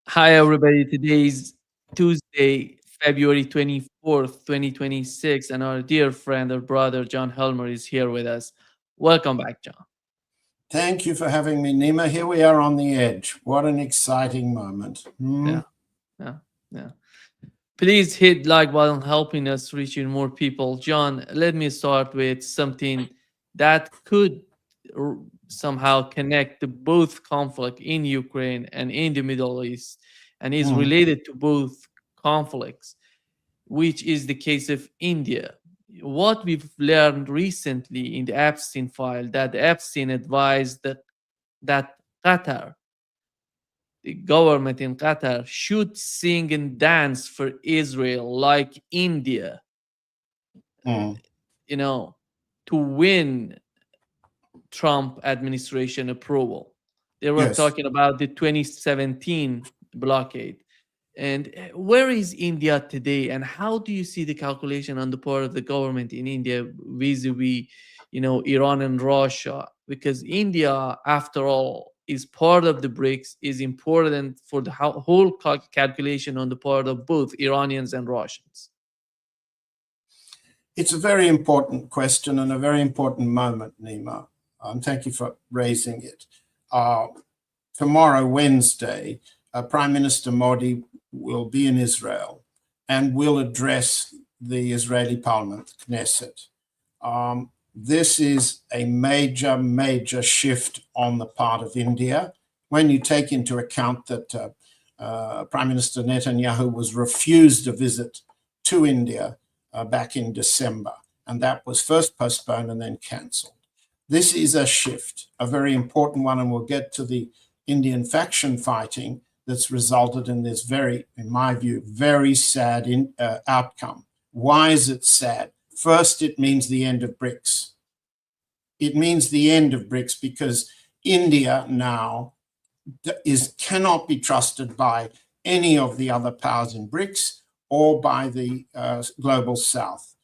Hi, everybody. Today is Tuesday, February 24th, 2026, and our dear friend or brother, John Helmer, is here with us. Welcome back, John. Thank you for having me, Nima. Here we are on the edge. What an exciting moment. Yeah, yeah, yeah. Please hit like button, helping us reaching more people. John, let me start with something that could r- somehow connect to both conflict in Ukraine and in the Middle East, and is Mm. related to both conflicts, which is the case of India. What we've learned recently in the Epstein file, that Epstein advised that Qatar, the government in Qatar, should sing and dance for Israel like India, Mm. you know, to win Trump administration approval. They were Yes. talking about the 2017 blockade. And where is India today, and how do you see the calculation on the part of the government in India vis-a-vis, Iran and Russia? Because India, after all, is part of the BRICS, is important for the whole calculation on the part of both Iranians and Russians. It's a very important question and a very important moment, Nima. Thank you for raising it. Uh, Tomorrow, Wednesday, Prime Minister Modi will be in Israel and will address the Israeli Parliament, Knesset. This is a major, major shift on the part of India when you take into account that Prime Minister Netanyahu was refused a visit to India back in December, and that was first postponed and then cancelled. This is a shift, a very important one, and we'll get to the Indian faction fighting that's resulted in this very, in my view, very sad outcome. Why is it sad? First, it means the end of BRICS. It means the end of BRICS because India now cannot be trusted by any of the other powers in BRICS or by the global South.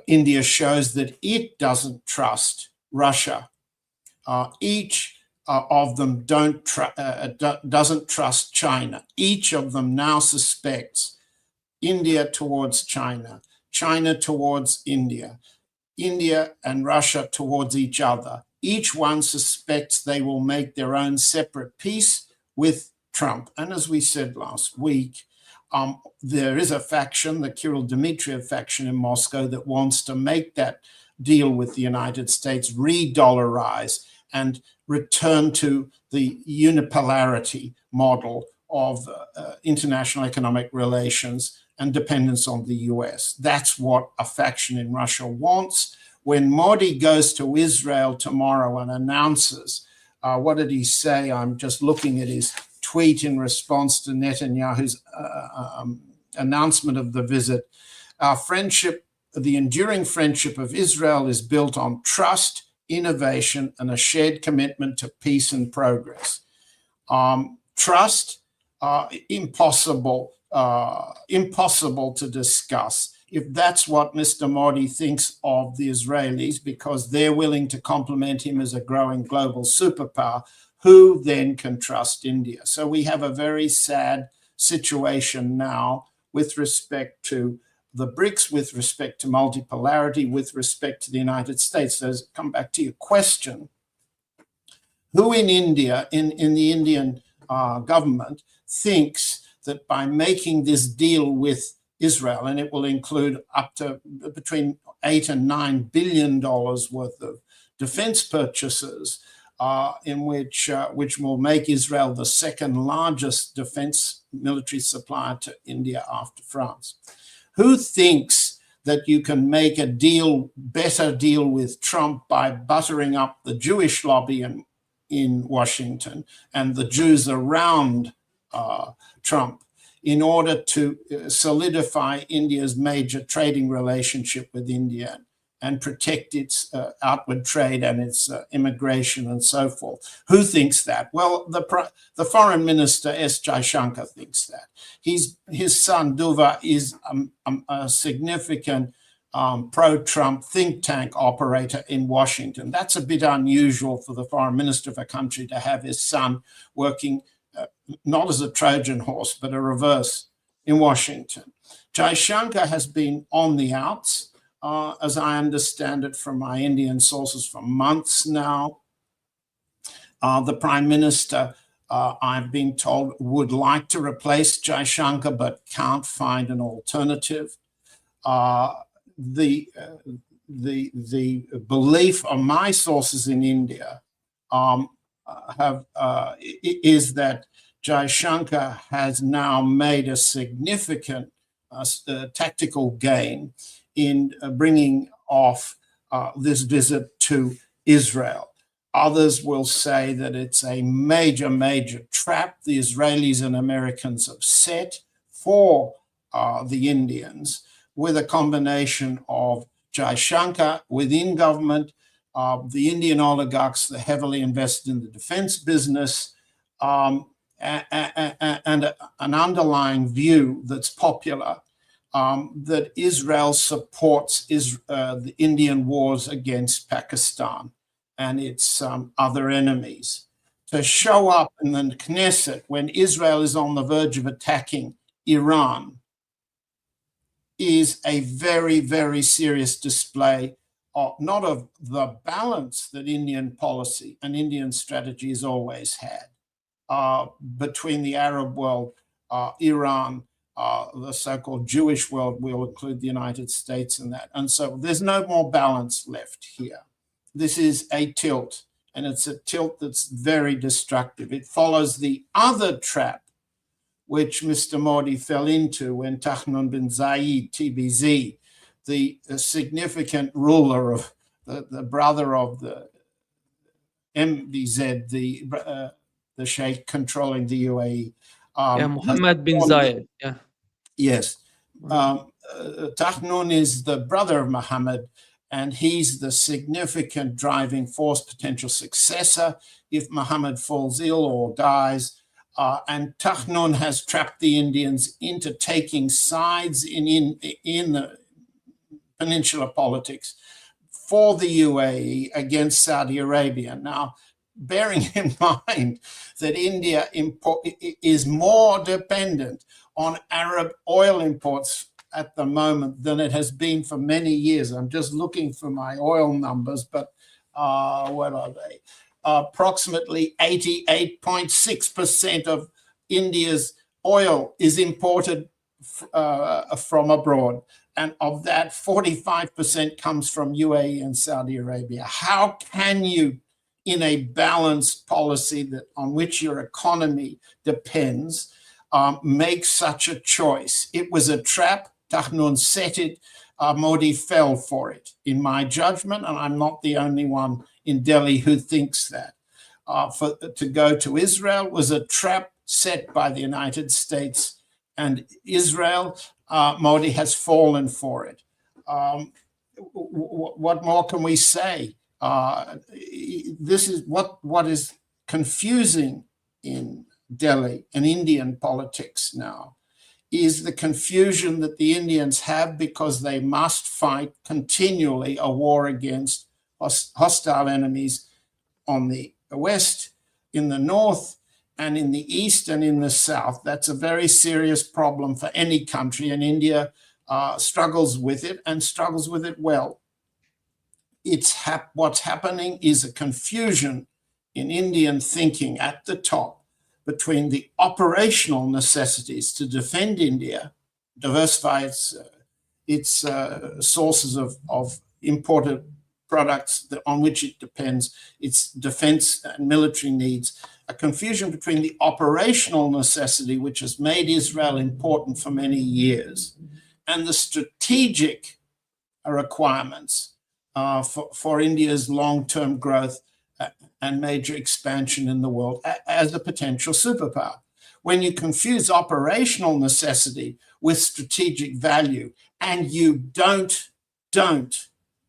India shows that it doesn't trust Russia. Each of them doesn't trust China. Each of them now suspects India towards China, China towards India, India and Russia towards each other. Each one suspects they will make their own separate peace with Trump. And as we said last week, there is a faction, the Kirill Dmitriev faction in Moscow, that wants to make that deal with the United States, re-dollarize and return to the unipolarity model of international economic relations and dependence on the US. That's what a faction in Russia wants. When Modi goes to Israel tomorrow and announces, what did he say? I'm just looking at his tweet in response to Netanyahu's announcement of the visit. Our friendship, the enduring friendship of Israel, is built on trust, innovation, and a shared commitment to peace and progress. Trust, impossible to discuss. If that's what Mr. Modi thinks of the Israelis, because they're willing to compliment him as a growing global superpower, who then can trust India? So we have a very sad situation now with respect to the BRICS, with respect to multipolarity, with respect to the United States. So come back to your question. Who in India, in the Indian government, thinks that by making this deal with Israel, and it will include up to between $8 and $9 billion worth of defense purchases, which will make Israel the second largest defense military supplier to India after France. Who thinks that you can make a better deal with Trump by buttering up the Jewish lobby in Washington and the Jews around Trump in order to solidify India's major trading relationship with India and protect its outward trade and its immigration and so forth? Who thinks that? Well, the foreign minister, S. Jaishankar, thinks that. His son, Duva, is a significant pro-Trump think tank operator in Washington. That's a bit unusual for the foreign minister of a country to have his son working not as a Trojan horse, but a reverse in Washington. Jaishankar has been on the outs, as I understand it from my Indian sources, for months now. The Prime Minister, I've been told, would like to replace Jaishankar but can't find an alternative. The belief of my sources in India is that Jaishankar has now made a significant tactical gain in bringing off this visit to Israel. Others will say that it's a major, major trap the Israelis and Americans have set for the Indians, with a combination of Jaishankar within government, the Indian oligarchs that heavily invested in the defense business, and an underlying view that's popular that Israel supports the Indian wars against Pakistan and its other enemies. To show up in the Knesset when Israel is on the verge of attacking Iran is a very, very serious display of not of the balance that Indian policy and Indian strategy has always had between the Arab world, Iran, the so-called Jewish world. We'll include the United States in that. And so there's no more balance left here. This is a tilt, and it's a tilt that's very destructive. It follows the other trap which Mr. Modi fell into when Tahnoun bin Zayed, TBZ, the significant ruler of the brother of the MBZ, the sheikh controlling the UAE. Mohammed bin Zayed. Yeah. Yes. Tahnoun is the brother of Mohammed, and he's the significant driving force, potential successor if Mohammed falls ill or dies. And Tahnoun has trapped the Indians into taking sides in the peninsular politics for the UAE against Saudi Arabia. Now, bearing in mind that India is more dependent on Arab oil imports at the moment than it has been for many years. I'm just looking for my oil numbers, but what are they? Approximately 88.6% of India's oil is imported from abroad. And of that, 45% comes from UAE and Saudi Arabia. How can you, in a balanced policy on which your economy depends, make such a choice? It was a trap. Tahnoun set it. Modi fell for it, in my judgment, and I'm not the only one in Delhi who thinks that. To go to Israel was a trap set by the United States and Israel. Modi has fallen for it. What more can we say? This is what is confusing in Delhi and Indian politics now, is the confusion that the Indians have because they must fight continually a war against hostile enemies on the west, in the north, and in the east and in the south. That's a very serious problem for any country, and India struggles with it and struggles with it well. What's happening is a confusion in Indian thinking at the top between the operational necessities to defend India, diversify its sources of imported products on which it depends, its defense and military needs, a confusion between the operational necessity, which has made Israel important for many years, and the strategic requirements for India's long-term growth and major expansion in the world as a potential superpower. When you confuse operational necessity with strategic value, and you don't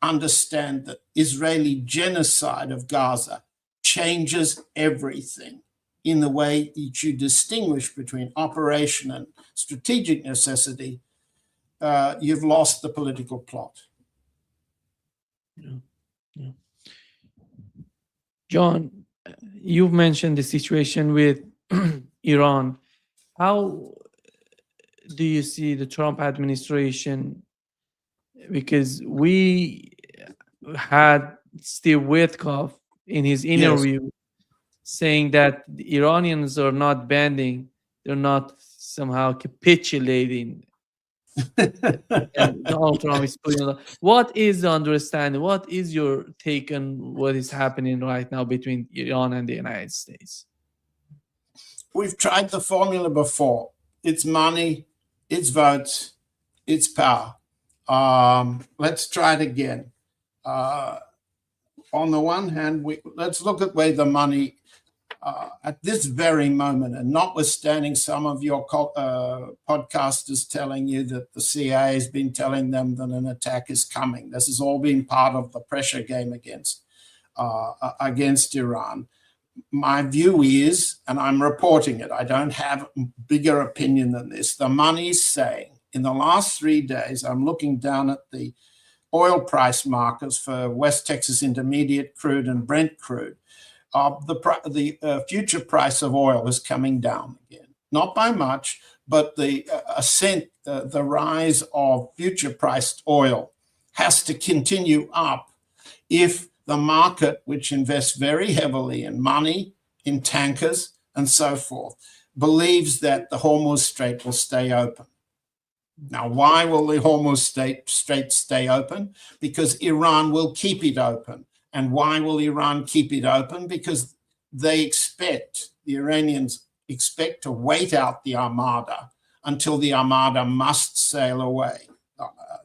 understand that Israeli genocide of Gaza changes everything in the way that you distinguish between operation and strategic necessity, you've lost the political plot. Yeah. John, you've mentioned the situation with Iran. How do you see the Trump administration? Because we had Steve Witkoff in his Yes. interview saying that the Iranians are not bending, they're not somehow capitulating, and Donald Trump is putting on. What is the understanding? What is your take on what is happening right now between Iran and the United States? We've tried the formula before. It's money, it's votes, it's power. Let's try it again. On the one hand, let's look at where the money at this very moment, and notwithstanding some of your podcasters telling you that the CIA has been telling them that an attack is coming. This has all been part of the pressure game against Iran. My view is, and I'm reporting it, I don't have bigger opinion than this. The money's saying in the last 3 days, I'm looking down at the oil price markers for West Texas Intermediate crude and Brent crude. The future price of oil is coming down again, not by much, but the rise of future priced oil has to continue up if the market, which invests very heavily in money, in tankers, and so forth, believes that the Hormuz Strait will stay open. Now, why will the Hormuz Strait stay open? Because Iran will keep it open. And why will Iran keep it open? Because the Iranians expect to wait out the Armada until the Armada must sail away.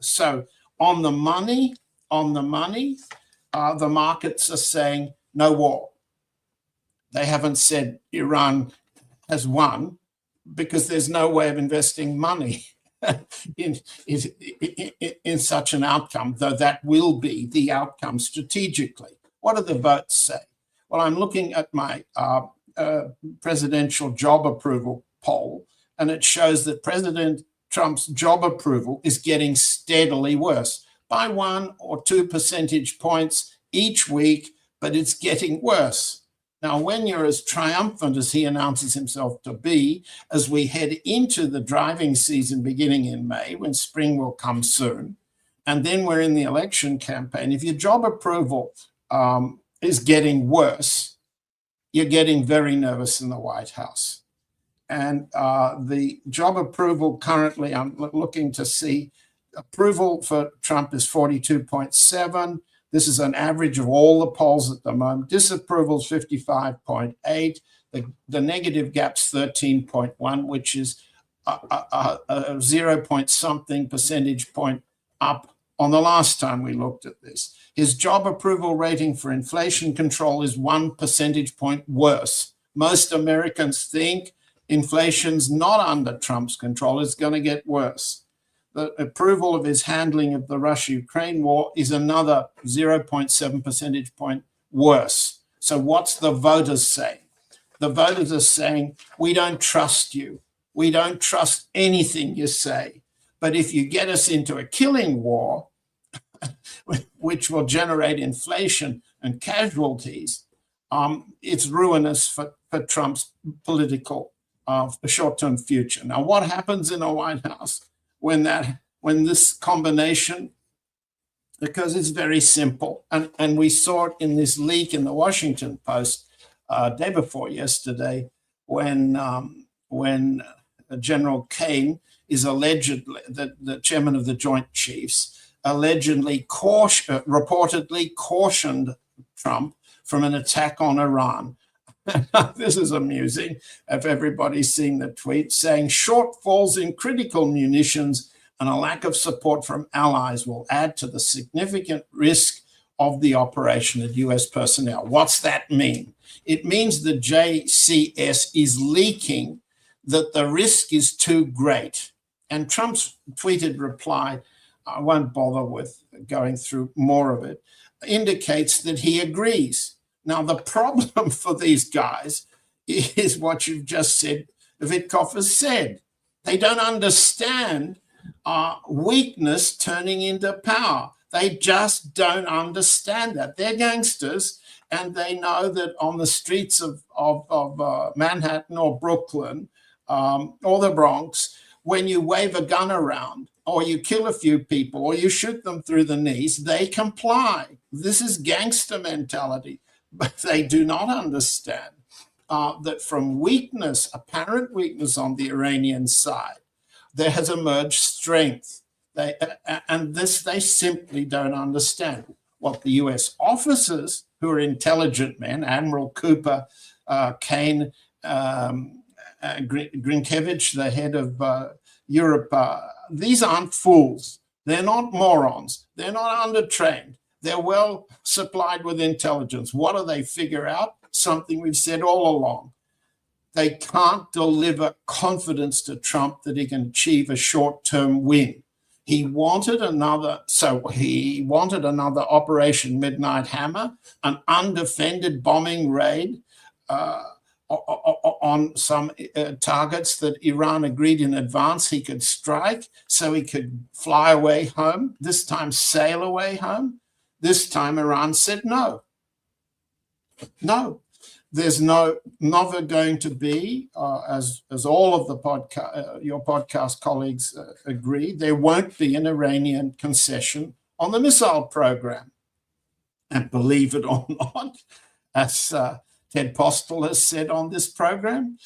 So on the money, the markets are saying no war. They haven't said Iran has won because there's no way of investing money in such an outcome, though that will be the outcome strategically. What do the votes say? Well, I'm looking at my presidential job approval poll, and it shows that President Trump's job approval is getting steadily worse by 1 or 2 percentage points each week, but it's getting worse. Now, when you're as triumphant as he announces himself to be, as we head into the driving season beginning in May, when spring will come soon, and then we're in the election campaign, if your job approval is getting worse, you're getting very nervous in the White House. And the job approval currently, I'm looking to see, approval for Trump is 42.7. This is an average of all the polls at the moment. Disapproval is 55.8. The negative gap's 13.1, which is a 0 point something percentage point up on the last time we looked at this. His job approval rating for inflation control is 1 percentage point worse. Most Americans think inflation's not under Trump's control. It's going to get worse. The approval of his handling of the Russia-Ukraine war is another 0.7 percentage point worse. So what's the voters saying? The voters are saying, we don't trust you. We don't trust anything you say. But if you get us into a killing war, which will generate inflation and casualties, it's ruinous for Trump's political short-term future. Now, what happens in the White House when this combination, because it's very simple, and we saw it in this leak in the Washington Post day before yesterday, when General Kane is allegedly the chairman of the Joint Chiefs, allegedly reportedly cautioned Trump from an attack on Iran. This is amusing. If everybody's seen the tweet saying shortfalls in critical munitions and a lack of support from allies will add to the significant risk of the operation at US personnel. What's that mean? It means the JCS is leaking that the risk is too great. And Trump's tweeted reply, I won't bother with going through more of it, indicates that he agrees. Now, the problem for these guys is what you've just said, Witkoff has said. They don't understand weakness turning into power. They just don't understand that. They're gangsters, and they know that on the streets of of Manhattan or Brooklyn or the Bronx, when you wave a gun around or you kill a few people or you shoot them through the knees, they comply. This is gangster mentality. But they do not understand that from weakness, apparent weakness on the Iranian side, there has emerged strength. And this they simply don't understand. What the US officers, who are intelligent men, Admiral Cooper, Kane, Grinkevich, the head of Europe, these aren't fools. They're not morons. They're not undertrained. They're well supplied with intelligence. What do they figure out? Something we've said all along. They can't deliver confidence to Trump that he can achieve a short-term win. He wanted another Operation Midnight Hammer, an undefended bombing raid on some targets that Iran agreed in advance he could strike so he could fly away home, this time sail away home. This time Iran said no. No. There's never going to be, as all of the your podcast colleagues agree, there won't be an Iranian concession on the missile program. And believe it or not, as Ted Postel has said on this program,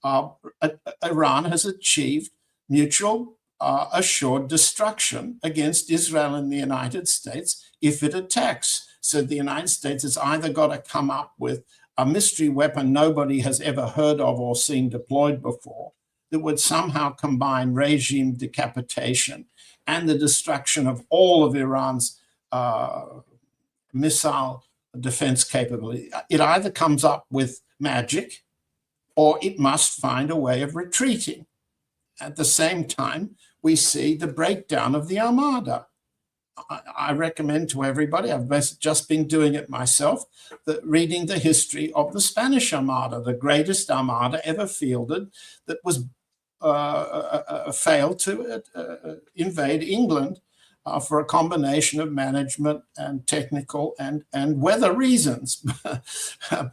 Iran has achieved mutual assured destruction against Israel and the United States if it attacks. So the United States has either got to come up with a mystery weapon nobody has ever heard of or seen deployed before that would somehow combine regime decapitation and the destruction of all of Iran's missile defense capability. It either comes up with magic or it must find a way of retreating. At the same time, we see the breakdown of the Armada. I recommend to everybody, I've just been doing it myself, that reading the history of the Spanish Armada, the greatest armada ever fielded, that was failed to invade England for a combination of management and technical and weather reasons.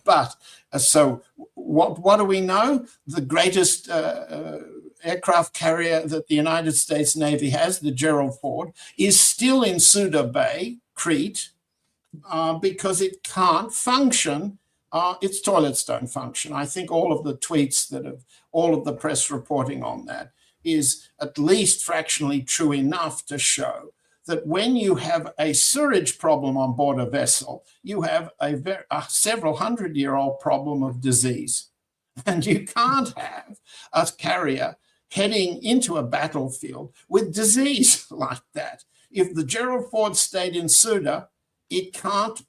But so what do we know? The greatest aircraft carrier that the United States Navy has, the Gerald Ford, is still in Suda Bay, Crete, because it can't function. Its toilets don't function. I think all of the tweets all of the press reporting on that is at least fractionally true enough to show that when you have a sewage problem on board a vessel, you have a several hundred-year-old problem of disease. And you can't have a carrier heading into a battlefield with disease like that. If the Gerald Ford stayed in Suda, it can't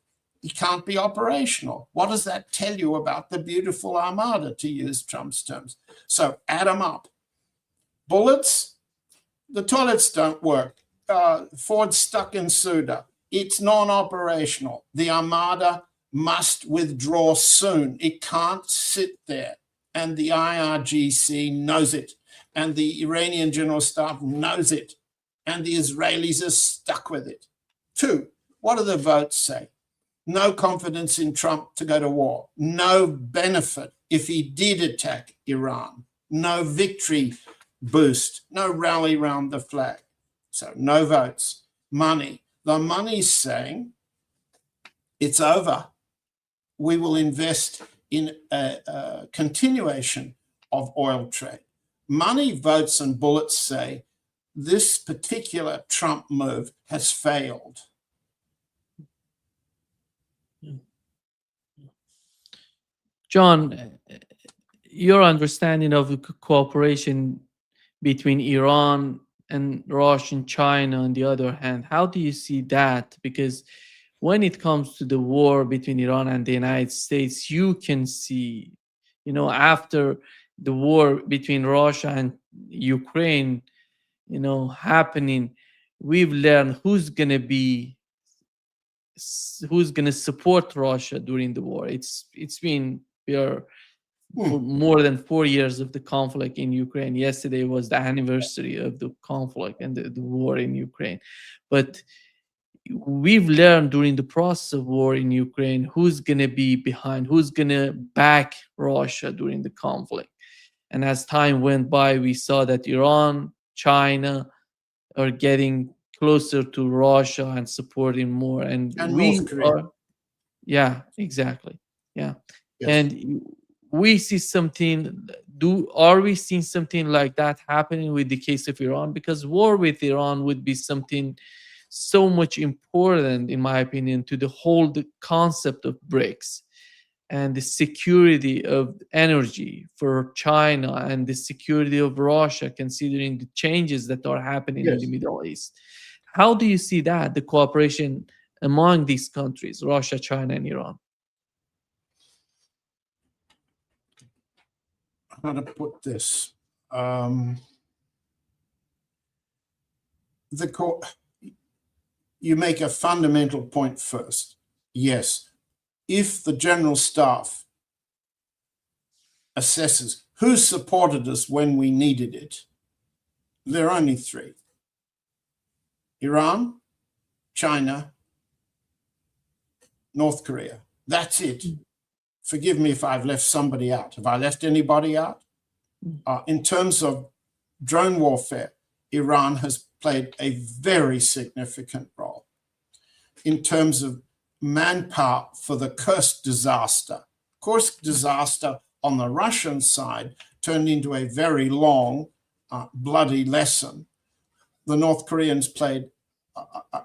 be operational. What does that tell you about the beautiful armada, to use Trump's terms? So add them up. Bullets, the toilets don't work. Ford's stuck in Suda. It's non-operational. The armada must withdraw soon. It can't sit there. And the IRGC knows it. And the Iranian General Staff knows it. And the Israelis are stuck with it. 2, what do the votes say? No confidence in Trump to go to war. No benefit if he did attack Iran. No victory boost. No rally round the flag. So no votes. Money. The money's saying it's over. We will invest in a continuation of oil trade. Money, votes, and bullets say this particular Trump move has failed. John, your understanding of cooperation between Iran and Russia and China, on the other hand, how do you see that? Because when it comes to the war between Iran and the United States, you can see, after the war between Russia and Ukraine, happening, we've learned who's going to support Russia during the war. We are for more than 4 years of the conflict in Ukraine. Yesterday was the anniversary of the conflict and the war in Ukraine. But we've learned during the process of war in Ukraine who's going to be behind, who's going to back Russia during the conflict. And as time went by, we saw that Iran, China are getting closer to Russia and supporting more. And And we North Korea. are, yeah, exactly. Yeah. Yes. And we see something, are we seeing something like that happening with the case of Iran? Because war with Iran would be something so much important, in my opinion, to the whole concept of BRICS and the security of energy for China and the security of Russia, considering the changes that are happening in the Yes. Middle East. How do you see that, the cooperation among these countries, Russia, China, and Iran? How to put this? You make a fundamental point first. Yes, if the General Staff assesses who supported us when we needed it, there are only three: Iran, China, North Korea. That's it. Forgive me if I've left somebody out. Have I left anybody out? In terms of drone warfare, Iran has played a very significant role. In terms of manpower for the Kursk disaster, Kursk disaster on the Russian side turned into a very long, bloody lesson. The North Koreans played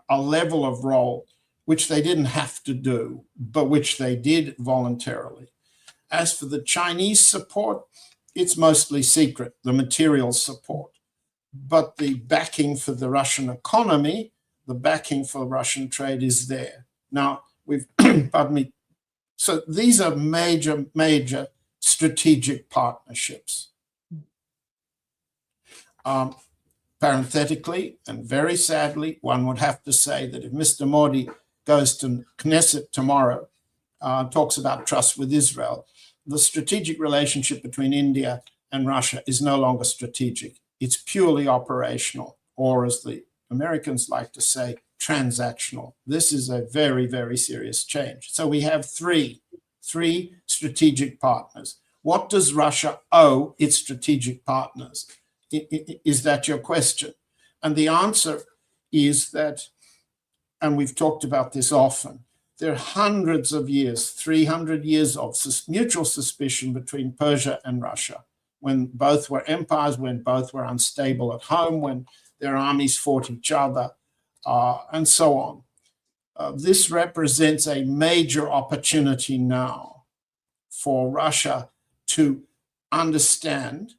a level of role which they didn't have to do, but which they did voluntarily. As for the Chinese support, it's mostly secret, the material support. But the backing for the Russian economy, the backing for Russian trade is there. Now, pardon me. So these are major, major strategic partnerships. Parenthetically, and very sadly, one would have to say that if Mr. Modi goes to Knesset tomorrow, talks about trust with Israel, the strategic relationship between India and Russia is no longer strategic. It's purely operational, or as the Americans like to say, transactional. This is a very, very serious change. So we have three strategic partners. What does Russia owe its strategic partners? Is that your question? And the answer is that, and we've talked about this often, there are hundreds of years, 300 years of mutual suspicion between Persia and Russia, when both were empires, when both were unstable at home, when their armies fought each other, and so on. This represents a major opportunity now for Russia to understand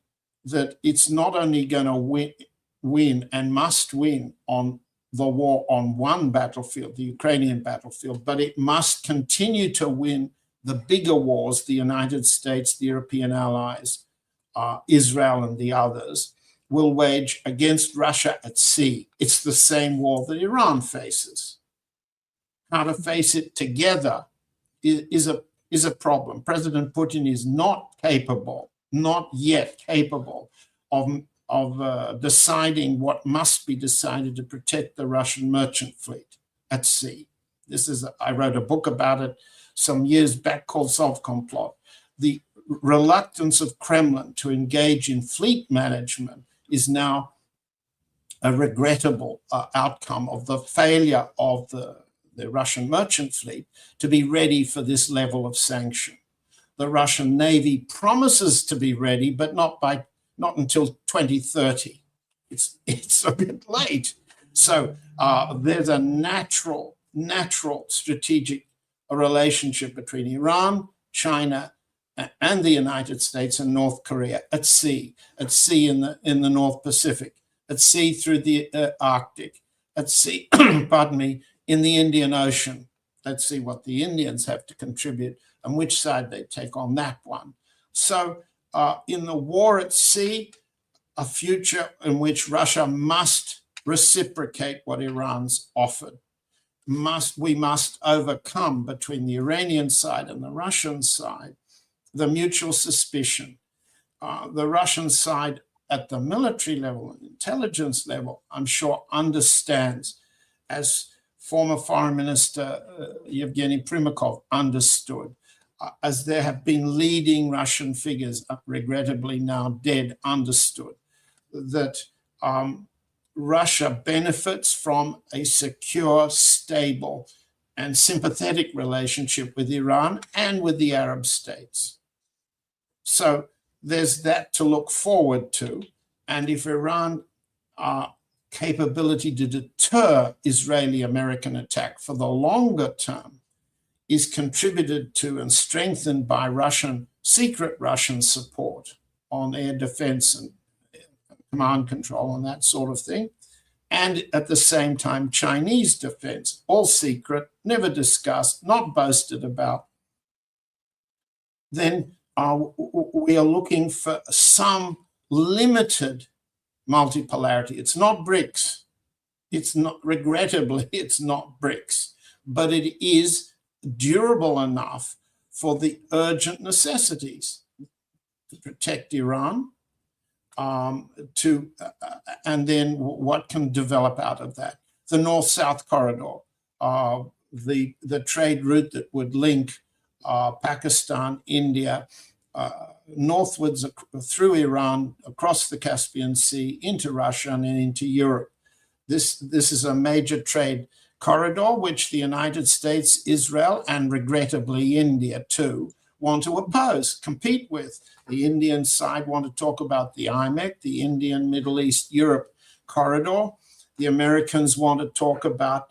that it's not only going to win and must win on the war on one battlefield, the Ukrainian battlefield, but it must continue to win the bigger wars, the United States, the European allies, Israel and the others, will wage against Russia at sea. It's the same war that Iran faces. How to face it together is a problem. President Putin is not yet capable of deciding what must be decided to protect the Russian merchant fleet at sea. I wrote a book about it some years back called Self-Complot. The reluctance of Kremlin to engage in fleet management is now a regrettable outcome of the failure of the Russian merchant fleet to be ready for this level of sanction. The Russian Navy promises to be ready, but not until 2030. It's a bit late. So there's a natural strategic relationship between Iran, China, and the United States and North Korea at sea in the North Pacific, at sea through the Arctic, at sea, pardon me, in the Indian Ocean. Let's see what the Indians have to contribute and which side they take on that one. So in the war at sea, a future in which Russia must reciprocate what Iran's offered. We must overcome between the Iranian side and the Russian side the mutual suspicion. The Russian side at the military level and intelligence level, I'm sure, understands as former Foreign Minister Yevgeny Primakov understood, as there have been leading Russian figures, regrettably now dead, understood, that Russia benefits from a secure, stable, and sympathetic relationship with Iran and with the Arab states. So there's that to look forward to. And if Iran capability to deter Israeli-American attack for the longer term is contributed to and strengthened by secret Russian support on air defense and command control and that sort of thing, and at the same time Chinese defense, all secret, never discussed, not boasted about, then we are looking for some limited multipolarity. It's not BRICS. It's not, regrettably, it's not BRICS, but it is durable enough for the urgent necessities to protect Iran, and then what can develop out of that. The North-South corridor, the trade route that would link Pakistan, India, northwards through Iran, across the Caspian Sea, into Russia and into Europe. This is a major trade corridor which the United States, Israel, and regrettably India too, want to oppose, compete with. The Indian side want to talk about the IMEC, the Indian, Middle East, Europe corridor. The Americans want to talk about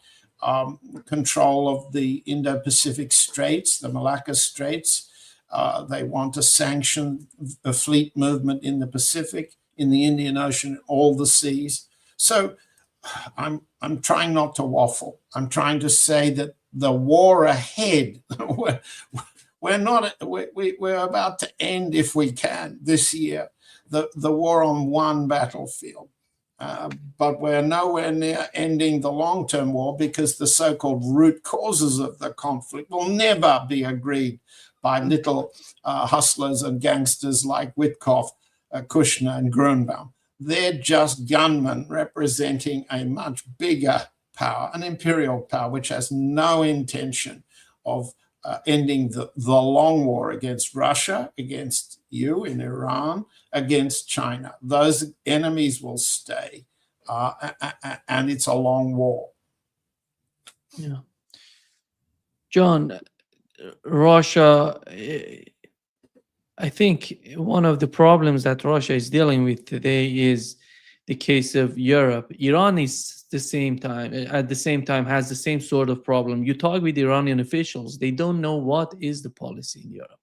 control of the Indo-Pacific Straits, the Malacca Straits. They want to sanction a fleet movement in the Pacific, in the Indian Ocean, all the seas. So I'm trying not to waffle. I'm trying to say that the war ahead, we're about to end, if we can, this year, the war on one battlefield. But we're nowhere near ending the long-term war, because the so-called root causes of the conflict will never be agreed by little hustlers and gangsters like Witkoff, Kushner, and Grunbaum. They're just gunmen representing a much bigger power, an imperial power, which has no intention of ending the long war against Russia, against you in Iran, against China. Those enemies will stay, and it's a long war. Yeah. John, Russia, I think one of the problems that Russia is dealing with today is the case of Europe. Iran is at the same time has the same sort of problem. You talk with Iranian officials, they don't know what is the policy in Europe.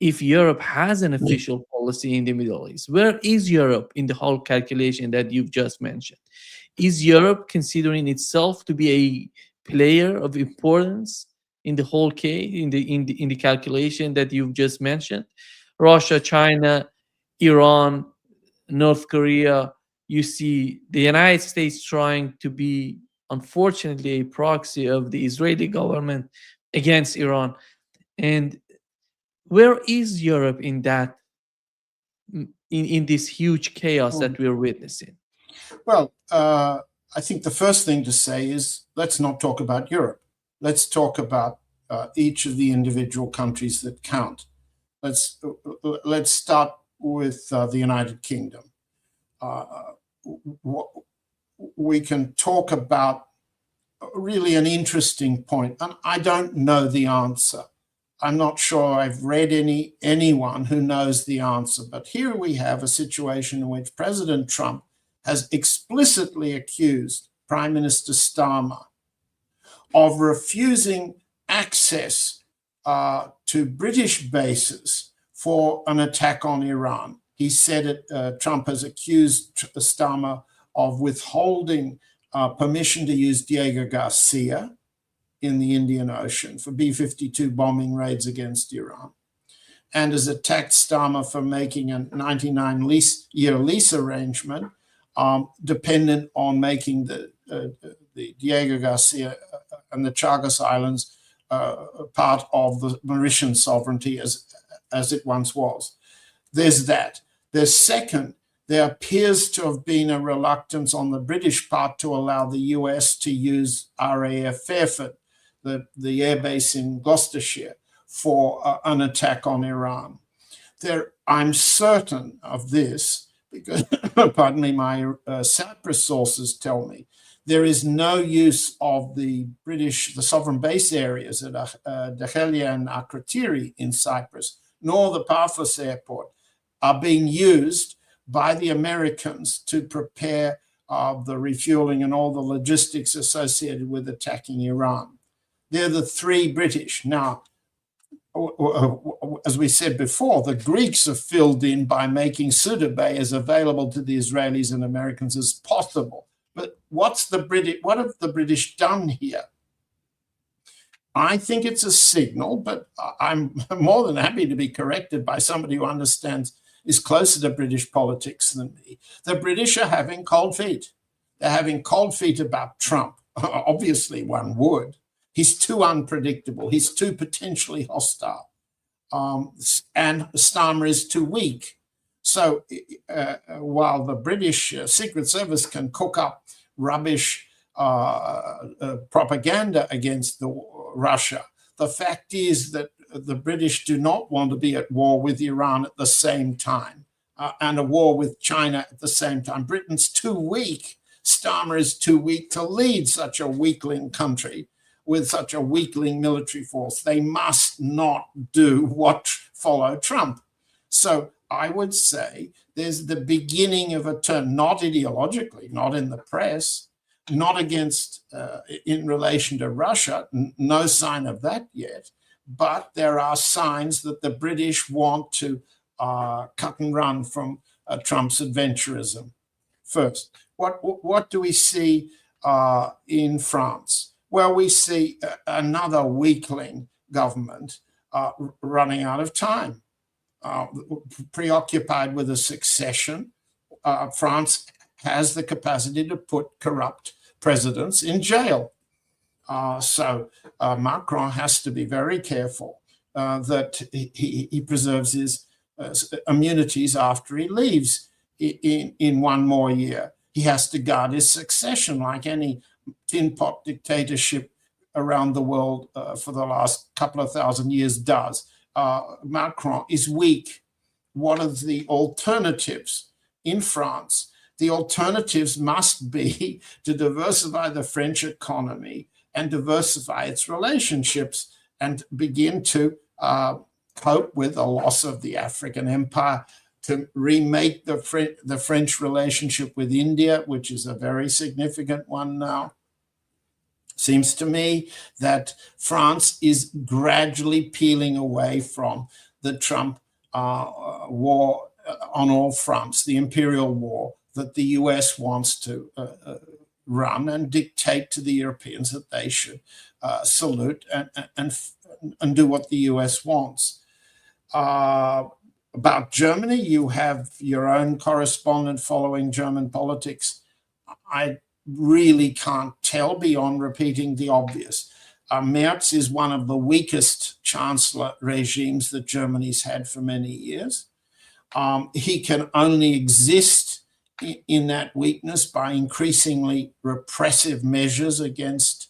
If Europe has an official policy in the Middle East, where is Europe in the whole calculation that you've just mentioned? Is Europe considering itself to be a player of importance in the whole case, in the calculation that you've just mentioned? Russia, China, Iran, North Korea, you see the United States trying to be, unfortunately, a proxy of the Israeli government against Iran. And where is Europe in that, in this huge chaos that we're witnessing? Well, I think the first thing to say is, let's not talk about Europe. Let's talk about each of the individual countries that count. Let's start with the United Kingdom. We can talk about really an interesting point, and I don't know the answer. I'm not sure I've read anyone who knows the answer, but here we have a situation in which President Trump has explicitly accused Prime Minister Starmer of refusing access to British bases for an attack on Iran. He said it, Trump has accused Starmer of withholding permission to use Diego Garcia in the Indian Ocean for B-52 bombing raids against Iran, and has attacked Starmer for making a 99-year lease arrangement dependent on making the Diego Garcia and the Chagos Islands part of the Mauritian sovereignty as it once was. There's that. There's second, there appears to have been a reluctance on the British part to allow the US to use RAF Fairford, the airbase in Gloucestershire, for an attack on Iran. I'm certain of this because, pardon me, my Cyprus sources tell me there is no use of the sovereign base areas at Dhekelia and Akrotiri in Cyprus, nor the Paphos airport, are being used by the Americans to prepare the refueling and all the logistics associated with attacking Iran. They're the three British. Now, as we said before, the Greeks are filled in by making Suda Bay as available to the Israelis and Americans as possible. But what have the British done here? I think it's a signal, but I'm more than happy to be corrected by somebody who is closer to British politics than me. The British are having cold feet. They're having cold feet about Trump. Obviously, one would. He's too unpredictable. He's too potentially hostile. And Starmer is too weak. So while the British Secret Service can cook up rubbish propaganda against Russia, the fact is that the British do not want to be at war with Iran at the same time and a war with China at the same time. Britain's too weak. Starmer is too weak to lead such a weakling country with such a weakling military force. They must not do what followed Trump. So I would say there's the beginning of a turn, not ideologically, not in the press, not against, in relation to Russia, no sign of that yet, but there are signs that the British want to cut and run from Trump's adventurism. First, what do we see in France? Well, we see another weakling government running out of time, preoccupied with a succession. France has the capacity to put corrupt presidents in jail. So Macron has to be very careful that he preserves his immunities after he leaves in one more year. He has to guard his succession like any tin pot dictatorship around the world for the last couple of thousand years does. Macron is weak. What are the alternatives in France? The alternatives must be to diversify the French economy and diversify its relationships and begin to cope with the loss of the African empire, to remake the French relationship with India, which is a very significant one now. Seems to me that France is gradually peeling away from the Trump war on all fronts, the imperial war that the US wants to run and dictate to the Europeans that they should salute and do what the US wants. About Germany, you have your own correspondent following German politics. I really can't tell beyond repeating the obvious. Merz is one of the weakest chancellor regimes that Germany's had for many years. He can only exist in that weakness by increasingly repressive measures against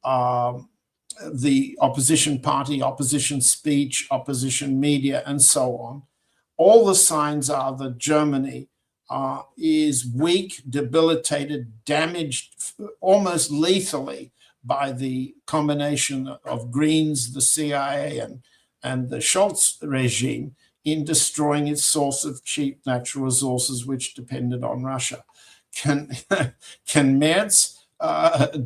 the opposition party, opposition speech, opposition media, and so on. All the signs are that Germany is weak, debilitated, damaged almost lethally by the combination of Greens, the CIA, and the Scholz regime in destroying its source of cheap natural resources, which depended on Russia. Can Merz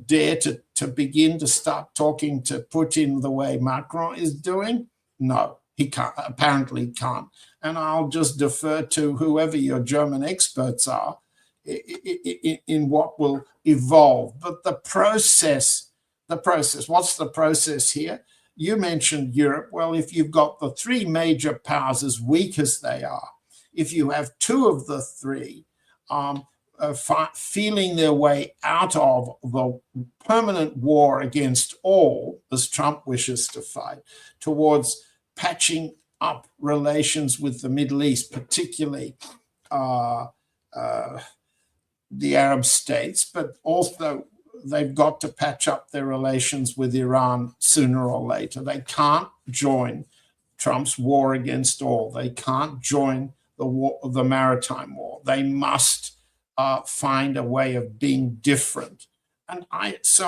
dare to begin to start talking to Putin the way Macron is doing? No, he can't, apparently can't. And I'll just defer to whoever your German experts are in what will evolve. But the process, what's the process here? You mentioned Europe. Well, if you've got the three major powers as weak as they are, if you have two of the three feeling their way out of the permanent war against all, as Trump wishes to fight, towards patching up relations with the Middle East, particularly the Arab states, but also they've got to patch up their relations with Iran sooner or later. They can't join Trump's war against all. They can't join the maritime war. They must find a way of being different. And it's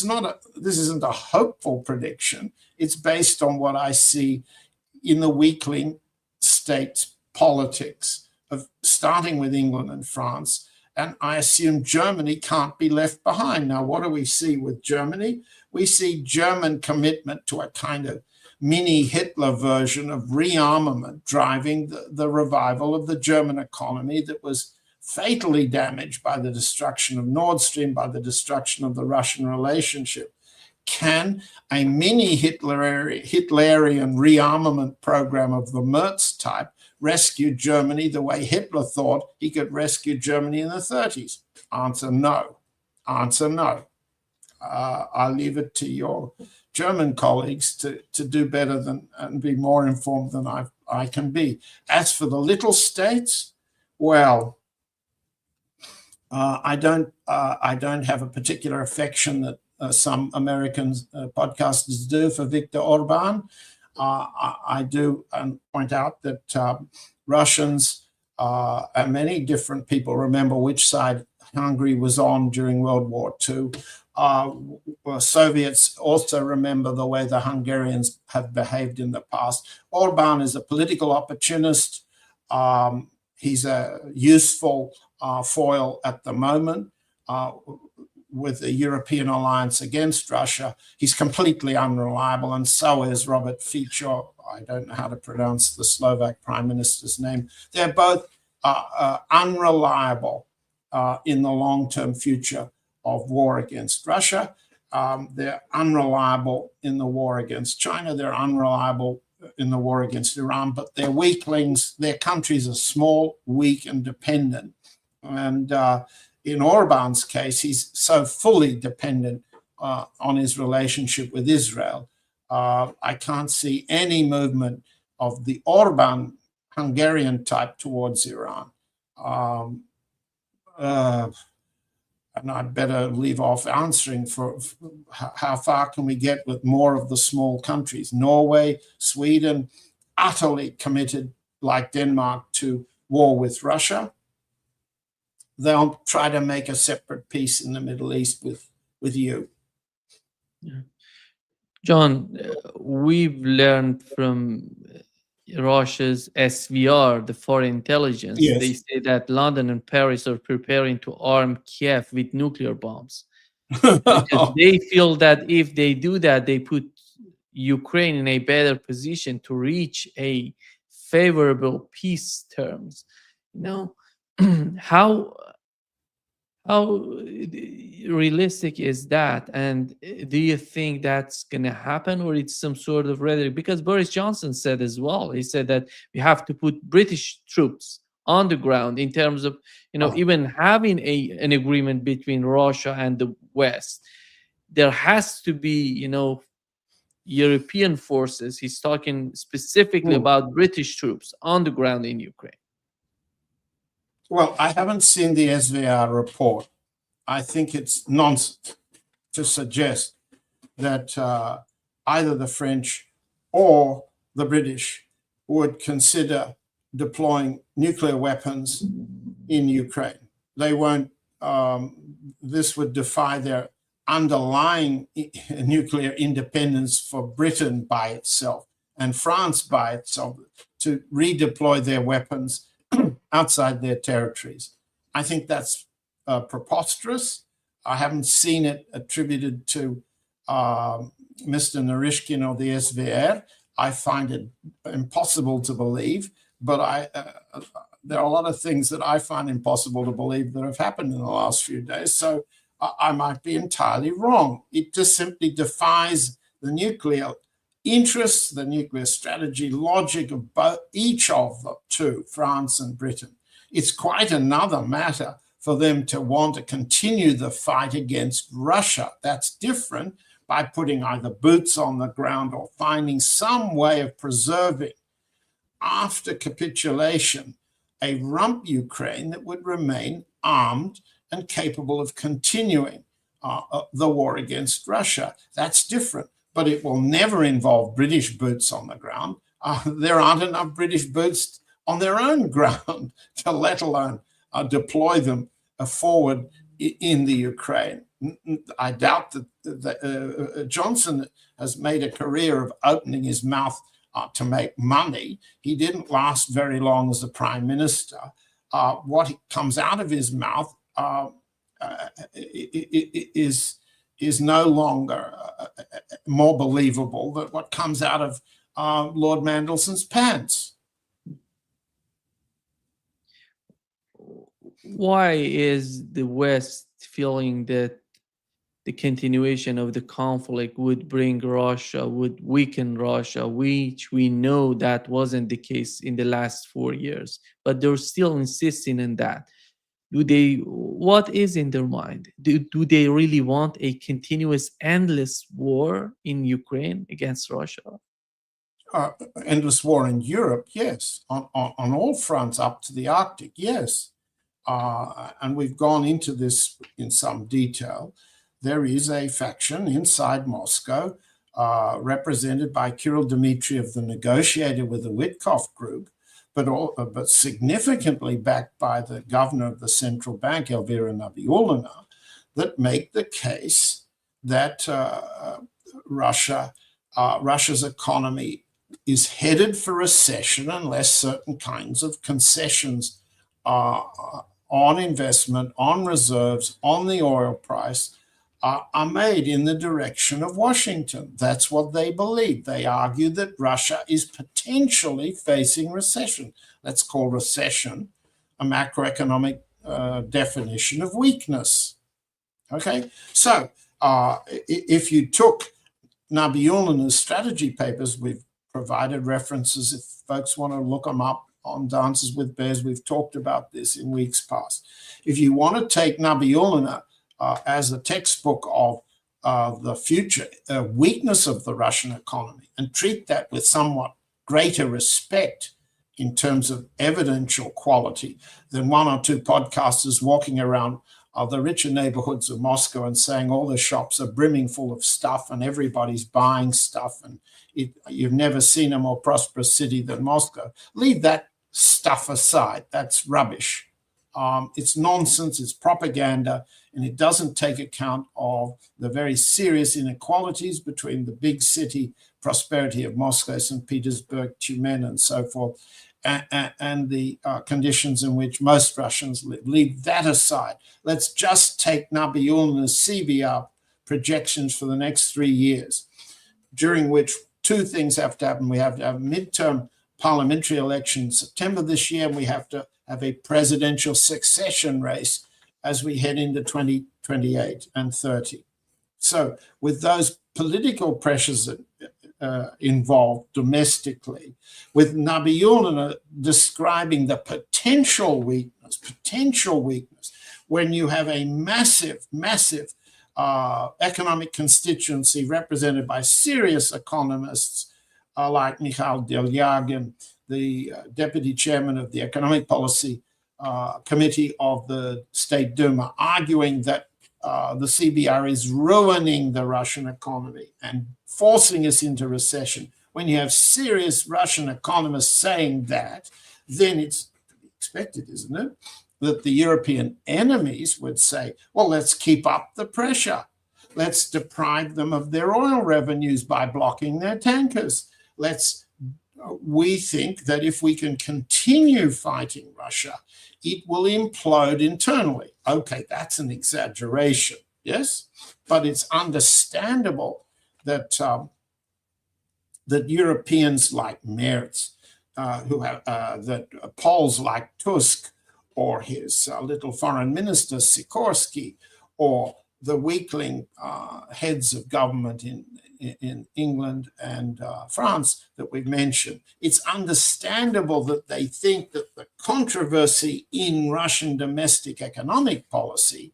not this isn't a hopeful prediction. It's based on what I see in the weakling states politics of starting with England and France. And I assume Germany can't be left behind. Now, what do we see with Germany? We see German commitment to a kind of mini Hitler version of rearmament driving the revival of the German economy that was fatally damaged by the destruction of Nord Stream, by the destruction of the Russian relationship. Can a mini Hitlerian rearmament program of the Merz type rescue Germany the way Hitler thought he could rescue Germany in the 30s? Answer no. Answer no. I'll leave it to your German colleagues to do better than and be more informed than I can be. As for the little states, well, I don't have a particular affection that some American podcasters do for Viktor Orban. I do point out that Russians and many different people remember which side Hungary was on during World War II. Soviets also remember the way the Hungarians have behaved in the past. Orban is a political opportunist. He's a useful foil at the moment with the European alliance against Russia. He's completely unreliable, and so is Robert Fico. I don't know how to pronounce the Slovak prime minister's name. They're both unreliable in the long-term future of war against Russia. They're unreliable in the war against China. They're unreliable in the war against Iran, but they're weaklings. Their countries are small, weak, and dependent. And in Orban's case, he's so fully dependent on his relationship with Israel. I can't see any movement of the Orban Hungarian type towards Iran. And I'd better leave off answering for how far can we get with more of the small countries. Norway, Sweden, utterly committed, like Denmark, to war with Russia. They'll try to make a separate peace in the Middle East with you. Yeah. John, we've learned from Russia's SVR, the foreign intelligence. Yes. They say that London and Paris are preparing to arm Kiev with nuclear bombs. Because they feel that if they do that, they put Ukraine in a better position to reach a favorable peace terms. How realistic is that? And do you think that's going to happen, or it's some sort of rhetoric? Because Boris Johnson said as well, he said that we have to put British troops on the ground in terms of, even having an agreement between Russia and the West. There has to be, European forces. He's talking specifically about British troops on the ground in Ukraine. Well, I haven't seen the SVR report. I think it's nonsense to suggest that either the French or the British would consider deploying nuclear weapons in Ukraine. They won't. This would defy their underlying nuclear independence for Britain by itself and France by itself to redeploy their weapons outside their territories. I think that's preposterous. I haven't seen it attributed to Mr. Narishkin or the SVR. I find it impossible to believe, but there are a lot of things that I find impossible to believe that have happened in the last few days. So I might be entirely wrong. It just simply defies the nuclear interests, the nuclear strategy, logic of each of the two, France and Britain. It's quite another matter for them to want to continue the fight against Russia. That's different by putting either boots on the ground or finding some way of preserving, after capitulation, a rump Ukraine that would remain armed and capable of continuing the war against Russia. That's different, but it will never involve British boots on the ground. There aren't enough British boots on their own ground to let alone deploy them forward in the Ukraine. I doubt that Johnson has made a career of opening his mouth to make money. He didn't last very long as a prime minister. What comes out of his mouth is no longer more believable than what comes out of Lord Mandelson's pants. Why is the West feeling that the continuation of the conflict would bring Russia, would weaken Russia, which we know that wasn't the case in the last 4 years, but they're still insisting on that? What is in their mind? Do they really want a continuous, endless war in Ukraine against Russia? Endless war in Europe, yes. On all fronts up to the Arctic, yes. And we've gone into this in some detail. There is a faction inside Moscow, represented by Kirill Dmitriev, the negotiator with the Witkoff group, but significantly backed by the governor of the central bank, Elvira Nabiullina, that make the case that Russia's economy is headed for recession unless certain kinds of concessions on investment, on reserves, on the oil price are made in the direction of Washington. That's what they believe. They argue that Russia is potentially facing recession. Let's call recession a macroeconomic definition of weakness. Okay, so if you took Nabiullina's strategy papers, we've provided references if folks want to look them up on Dances with Bears. We've talked about this in weeks past. If you want to take Nabiullina as a textbook of the future weakness of the Russian economy and treat that with somewhat greater respect in terms of evidential quality than one or two podcasters walking around the richer neighborhoods of Moscow and saying all the shops are brimming full of stuff and everybody's buying stuff and you've never seen a more prosperous city than Moscow. Leave that stuff aside. That's rubbish. It's nonsense, it's propaganda, and it doesn't take account of the very serious inequalities between the big city prosperity of Moscow, St. Petersburg, Tyumen, and so forth, and the conditions in which most Russians live. Leave that aside. Let's just take Nabiullina's CBR projections for the next 3 years, during which two things have to happen. We have to have midterm parliamentary election in September this year, and we have to have a presidential succession race as we head into 2028 and 30. So with those political pressures involved domestically, with Nabiullina describing the potential weakness, when you have a massive economic constituency represented by serious economists like Mikhail Delyagin, the deputy chairman of the Economic Policy Committee of the State Duma, arguing that the CBR is ruining the Russian economy and forcing us into recession. When you have serious Russian economists saying that, then it's to be expected, isn't it, that the European enemies would say, well, let's keep up the pressure. Let's deprive them of their oil revenues by blocking their tankers. We think that if we can continue fighting Russia, it will implode internally. Okay, that's an exaggeration, yes? But it's understandable that that Europeans like Merz, that Poles like Tusk, or his little foreign minister Sikorsky, or the weakling heads of government in England and France that we've mentioned, it's understandable that they think that the controversy in Russian domestic economic policy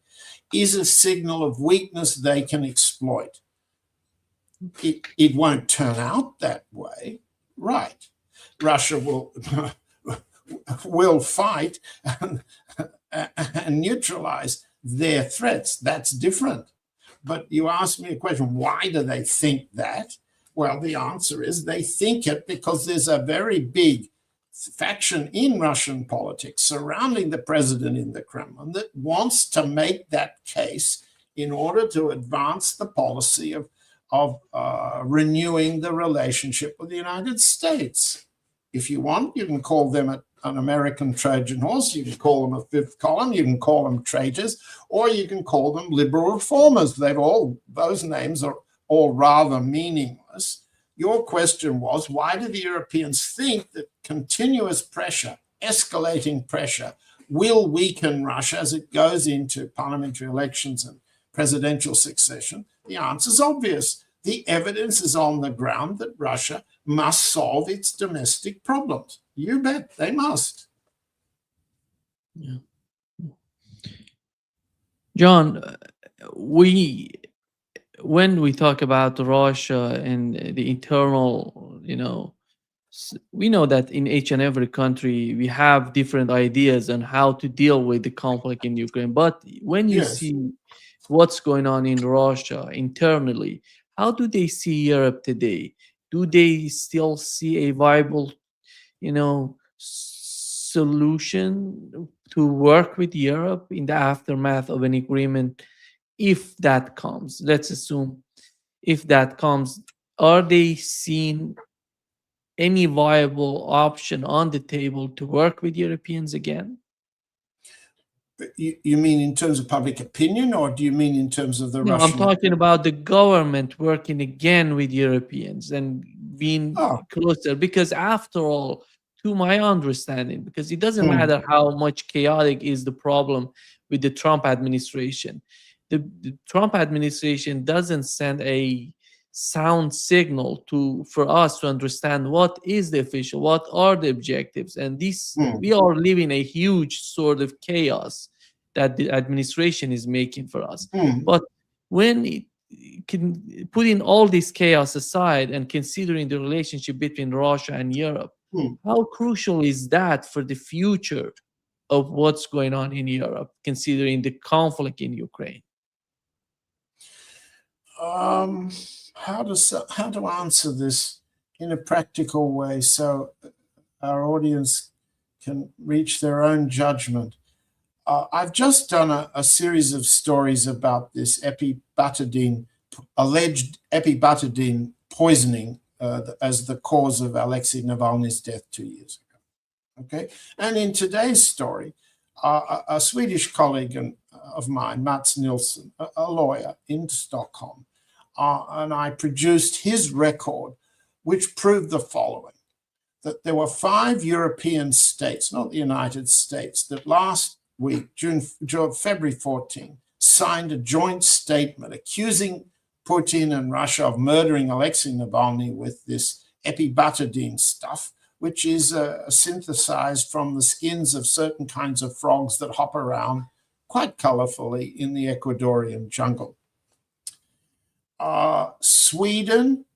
is a signal of weakness they can exploit. It won't turn out that way, right? Russia will fight and neutralize their threats. That's different. But you asked me a question, why do they think that? Well, the answer is they think it because there's a very big faction in Russian politics surrounding the president in the Kremlin that wants to make that case in order to advance the policy of renewing the relationship with the United States. If you want, you can call them an American Trojan horse, you can call them a fifth column, you can call them traitors, or you can call them liberal reformers. Those names are all rather meaningless. Your question was, why do the Europeans think that continuous pressure, escalating pressure, will weaken Russia as it goes into parliamentary elections and presidential succession? The answer is obvious. The evidence is on the ground that Russia must solve its domestic problems. You bet they must. Yeah. John, when we talk about Russia and the internal, we know that in each and every country we have different ideas on how to deal with the conflict in Ukraine. But when you Yes. see what's going on in Russia internally, how do they see Europe today? Do they still see a viable, solution to work with Europe in the aftermath of an agreement, if that comes? Let's assume if that comes, are they seeing any viable option on the table to work with Europeans again? You mean in terms of public opinion, or do you mean in terms of the No, I'm Russian? talking about the government working again with Europeans and being closer. Because after all, to my understanding, because it doesn't matter how much chaotic is the problem with the Trump administration, the Trump administration doesn't send a sound signal for us to understand what is the official, what are the objectives, and this we are living a huge sort of chaos that the administration is making for us. But when it can put in all this chaos aside and considering the relationship between Russia and Europe, how crucial is that for the future of what's going on in Europe, considering the conflict in Ukraine? How to answer this in a practical way so our audience can reach their own judgment. I've just done a series of stories about this alleged epibutadine poisoning as the cause of Alexei Navalny's death 2 years ago. Okay, and in today's story, a Swedish colleague of mine, Mats Nilsson, a lawyer in Stockholm, and I produced his record, which proved the following: that there were 5 European states, not the United States, that last week, February 14, signed a joint statement accusing Putin and Russia of murdering Alexei Navalny with this epibutadine stuff, which is synthesized from the skins of certain kinds of frogs that hop around quite colorfully in the Ecuadorian jungle. Sweden,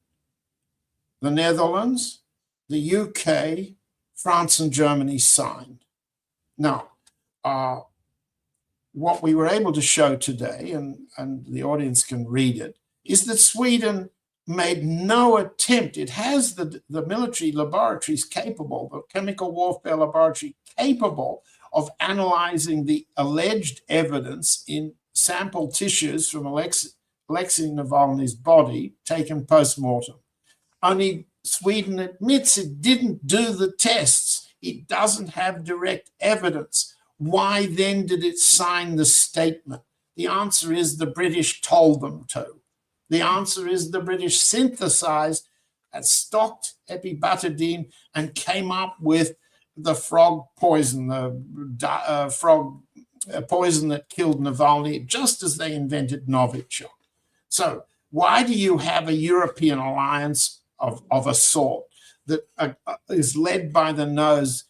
the Netherlands, the UK, France, and Germany signed. Now, what we were able to show today, and the audience can read it, is that Sweden made no attempt. It has the military laboratories capable, the chemical warfare laboratory capable of analyzing the alleged evidence in sample tissues from Alexei Navalny's body taken post-mortem. Only Sweden admits it didn't do the tests. It doesn't have direct evidence. Why then did it sign the statement? The answer is the British told them to. The answer is the British synthesized and stocked epibutadine and came up with the frog poison, the frog poison that killed Navalny, just as they invented Novichok. So why do you have a European alliance of a sort that is led by the nose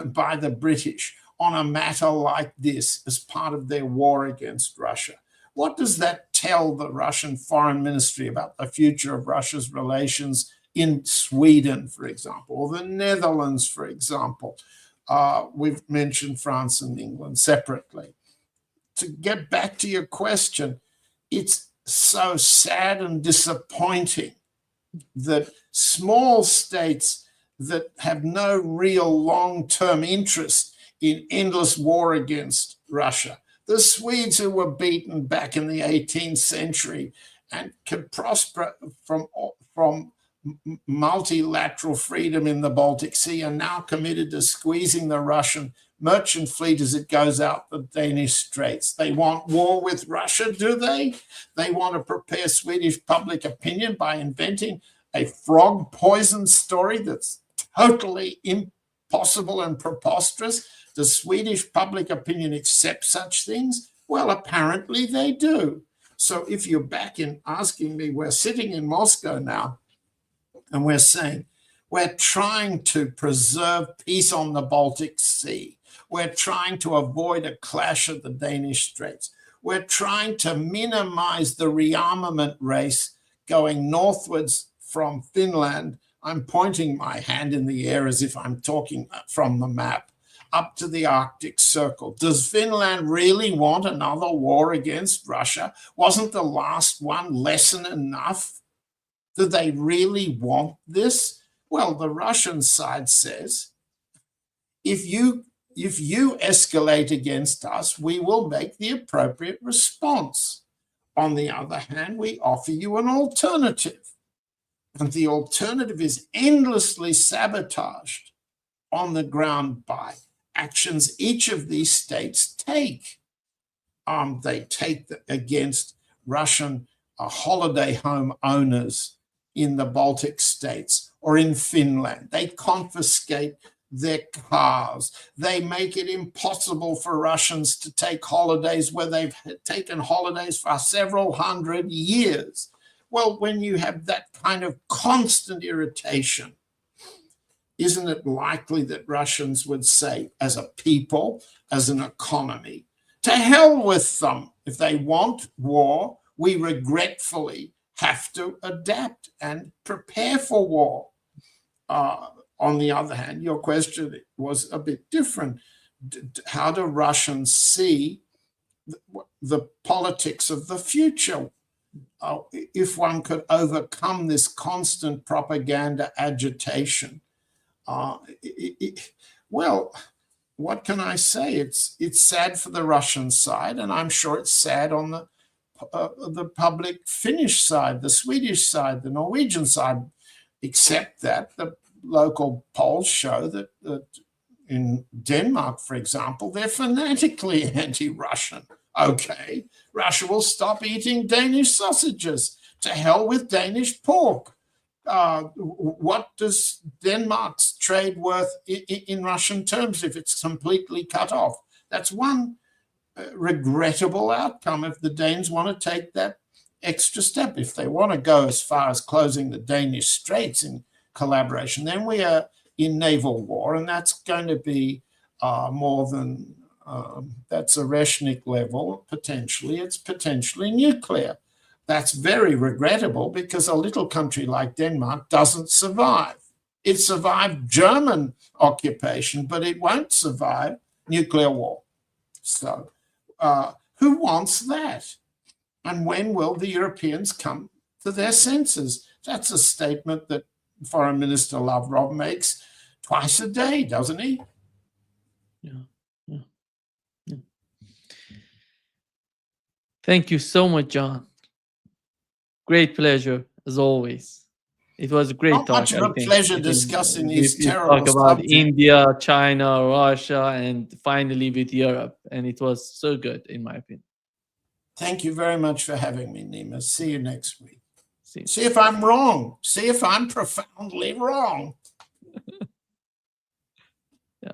by the British on a matter like this as part of their war against Russia? What does that tell the Russian foreign ministry about the future of Russia's relations in Sweden, for example, or the Netherlands, for example? We've mentioned France and England separately. To get back to your question, it's so sad and disappointing that small states that have no real long-term interest in endless war against Russia, the Swedes who were beaten back in the 18th century and could prosper from multilateral freedom in the Baltic Sea, are now committed to squeezing the Russian merchant fleet as it goes out the Danish Straits. They want war with Russia, do they? They want to prepare Swedish public opinion by inventing a frog poison story that's totally impossible and preposterous. Does Swedish public opinion accept such things? Well, apparently they do. So if you're back in asking me, we're sitting in Moscow now, and we're saying, we're trying to preserve peace on the Baltic Sea. We're trying to avoid a clash at the Danish Straits. We're trying to minimize the rearmament race going northwards from Finland. I'm pointing my hand in the air as if I'm talking from the map, up to the Arctic Circle. Does Finland really want another war against Russia? Wasn't the last one lesson enough? Do they really want this? Well, the Russian side says, if you escalate against us, we will make the appropriate response. On the other hand, we offer you an alternative. And the alternative is endlessly sabotaged on the ground by actions each of these states take. They take against Russian holiday home owners in the Baltic states or in Finland. They confiscate their cars. They make it impossible for Russians to take holidays where they've taken holidays for several hundred years. Well, when you have that kind of constant irritation, isn't it likely that Russians would say, as a people, as an economy, to hell with them? If they want war, we regretfully have to adapt and prepare for war. On the other hand, your question was a bit different. How do Russians see the politics of the future? If one could overcome this constant propaganda agitation, well, what can I say? It's sad for the Russian side, and I'm sure it's sad on the public Finnish side, the Swedish side, the Norwegian side, except that the local polls show that in Denmark, for example, they're fanatically anti-Russian. Okay, Russia will stop eating Danish sausages. To hell with Danish pork. What does Denmark's trade worth in Russian terms if it's completely cut off? That's one regrettable outcome if the Danes want to take that extra step. If they want to go as far as closing the Danish Straits in collaboration, then we are in naval war, and that's going to be more than, that's a Rezhnik level, potentially. It's potentially nuclear. That's very regrettable because a little country like Denmark doesn't survive. It survived German occupation, but it won't survive nuclear war. So who wants that? And when will the Europeans come to their senses? That's a statement that Foreign Minister Lavrov makes twice a day, doesn't he? Yeah. Thank you so much, John. Great pleasure, as always. It was a great Not talk. much of a pleasure discussing these terrible talk about subjects. India, China, Russia, and finally with Europe. And it was so good, in my opinion. Thank you very much for having me, Nima. See you next week. See you. See if I'm wrong. See if I'm profoundly wrong. Yeah.